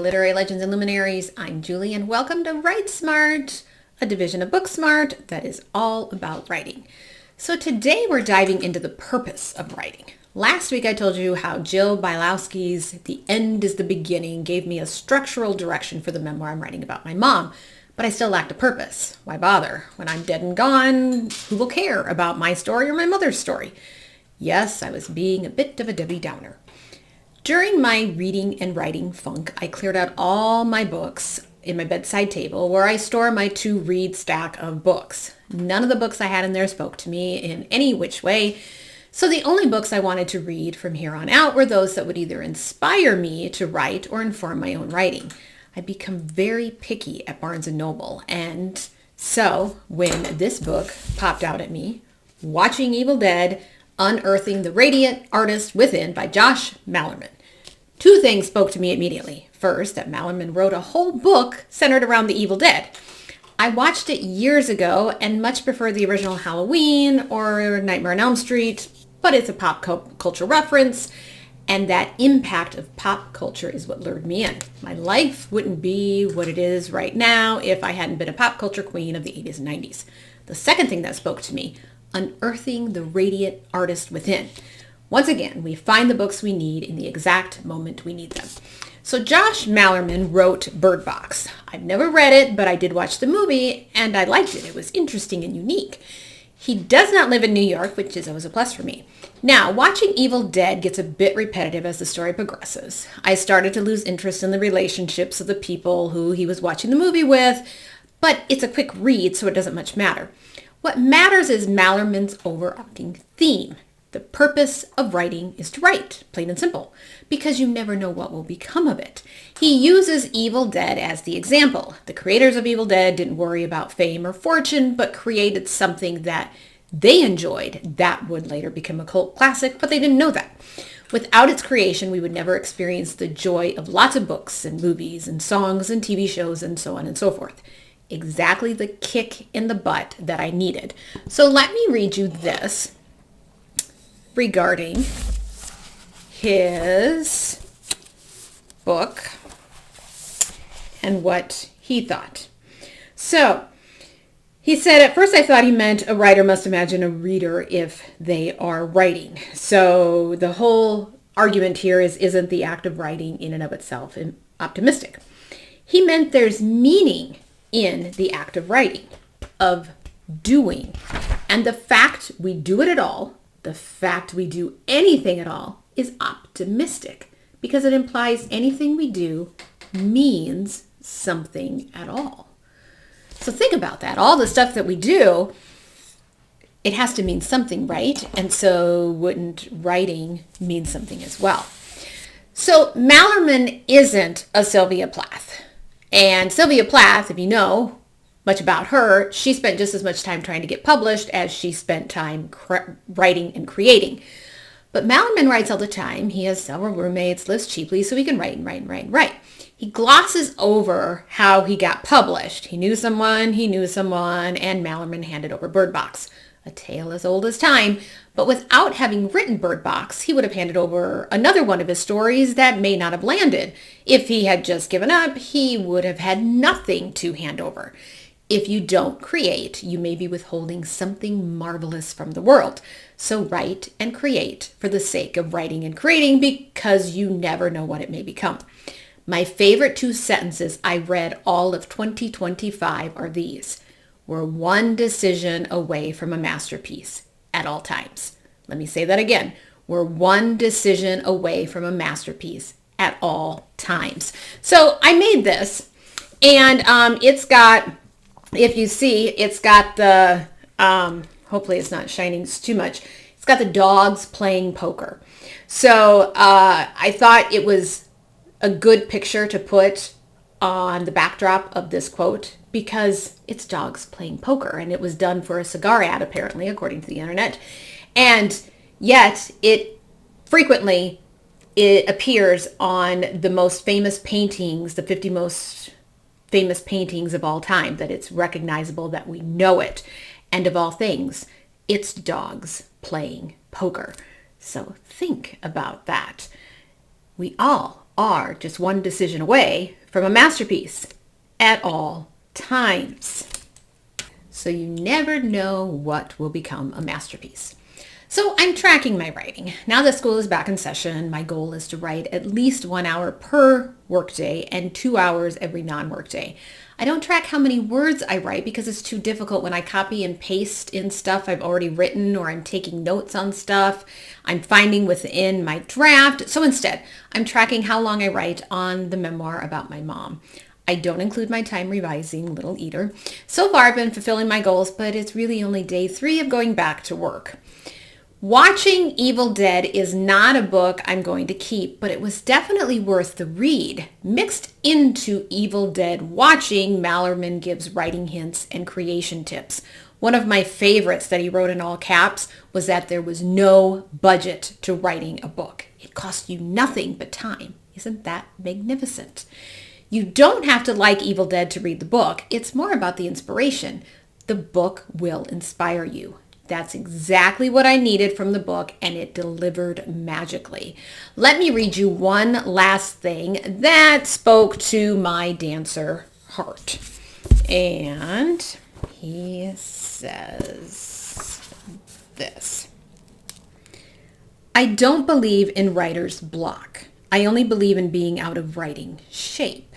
literary legends and luminaries. I'm Julie and welcome to Write Smart, a division of Book Smart that is all about writing. So today we're diving into the purpose of writing. Last week I told you how Jill Bialowski's The End is the Beginning gave me a structural direction for the memoir I'm writing about my mom, but I still lacked a purpose. Why bother? When I'm dead and gone, who will care about my story or my mother's story? Yes, I was being a bit of a Debbie Downer. During my reading and writing funk, I cleared out all my books in my bedside table where I store my to-read stack of books. None of the books I had in there spoke to me in any which way, so the only books I wanted to read from here on out were those that would either inspire me to write or inform my own writing. I'd become very picky at Barnes & Noble, and so when this book popped out at me, Watching Evil Dead, Unearthing the Radiant Artist Within by Josh Malerman. Two things spoke to me immediately. First, that Malerman wrote a whole book centered around the Evil Dead. I watched it years ago and much prefer the original Halloween or Nightmare on Elm Street, but it's a pop culture reference, and that impact of pop culture is what lured me in. My life wouldn't be what it is right now if I hadn't been a pop culture queen of the 80s and 90s. The second thing that spoke to me, Unearthing the Radiant Artist Within. Once again, we find the books we need in the exact moment we need them. So Josh Malerman wrote Bird Box. I've never read it, but I did watch the movie and I liked it. It was interesting and unique. He does not live in New York, which is always a plus for me. Now, watching Evil Dead gets a bit repetitive as the story progresses. I started to lose interest in the relationships of the people who he was watching the movie with, but it's a quick read, so it doesn't much matter. What matters is Malerman's overarching theme. The purpose of writing is to write, plain and simple, because you never know what will become of it. He uses Evil Dead as the example. The creators of Evil Dead didn't worry about fame or fortune, but created something that they enjoyed that would later become a cult classic, but they didn't know that. Without its creation, we would never experience the joy of lots of books and movies and songs and TV shows and so on and so forth. Exactly the kick in the butt that I needed. So let me read you this regarding his book and what he thought. So he said, at first I thought he meant a writer must imagine a reader if they are writing. So the whole argument here isn't the act of writing in and of itself optimistic. He meant there's meaning in the act of writing, of doing. And the fact we do it at all, the fact we do anything at all, is optimistic because it implies anything we do means something at all. So think about that. All the stuff that we do, it has to mean something, right? And so wouldn't writing mean something as well? So Malerman isn't a Sylvia Plath. And Sylvia Plath, if you know much about her, she spent just as much time trying to get published as she spent time writing and creating. But Malerman writes all the time. He has several roommates, lives cheaply, so he can write and write and write and write. He glosses over how he got published. He knew someone, and Malerman handed over Bird Box. A tale as old as time, but without having written Bird Box, he would have handed over another one of his stories that may not have landed. If he had just given up, he would have had nothing to hand over. If you don't create, you may be withholding something marvelous from the world. So write and create for the sake of writing and creating because you never know what it may become. My favorite two sentences I read all of 2025 are these. We're one decision away from a masterpiece at all times. Let me say that again. We're one decision away from a masterpiece at all times. So I made this, and it's got, if you see, it's got the, hopefully it's not shining too much. It's got the dogs playing poker. So I thought it was a good picture to put on the backdrop of this quote because it's dogs playing poker, and it was done for a cigar ad, apparently, according to the internet. And yet it frequently appears on the most famous paintings, the 50 most famous paintings of all time, that it's recognizable, that we know it. And of all things, it's dogs playing poker. So think about that. We all are just one decision away from a masterpiece at all times. So you never know what will become a masterpiece. So I'm tracking my writing. Now that school is back in session, my goal is to write at least 1 hour per workday and 2 hours every non-workday. I don't track how many words I write because it's too difficult when I copy and paste in stuff I've already written, or I'm taking notes on stuff I'm finding within my draft. So instead, I'm tracking how long I write on the memoir about my mom. I don't include my time revising Little Eater. So far, I've been fulfilling my goals, but it's really only day 3 of going back to work. Watching Evil Dead is not a book I'm going to keep, but it was definitely worth the read. Mixed into Evil Dead watching, Mallerman gives writing hints and creation tips. One of my favorites that he wrote in all caps was that there was no budget to writing a book. It cost you nothing but time. Isn't that magnificent? You don't have to like Evil Dead to read the book. It's more about the inspiration. The book will inspire you. That's exactly what I needed from the book, and it delivered magically. Let me read you one last thing that spoke to my dancer heart. And he says this: I don't believe in writer's block. I only believe in being out of writing shape.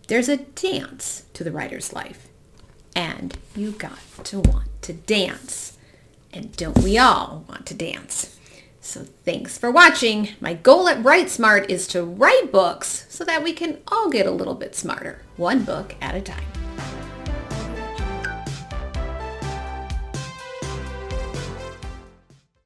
There's a dance to the writer's life, and you got to want to dance. And don't we all want to dance? So thanks for watching. My goal at Write Smart is to write books so that we can all get a little bit smarter, one book at a time.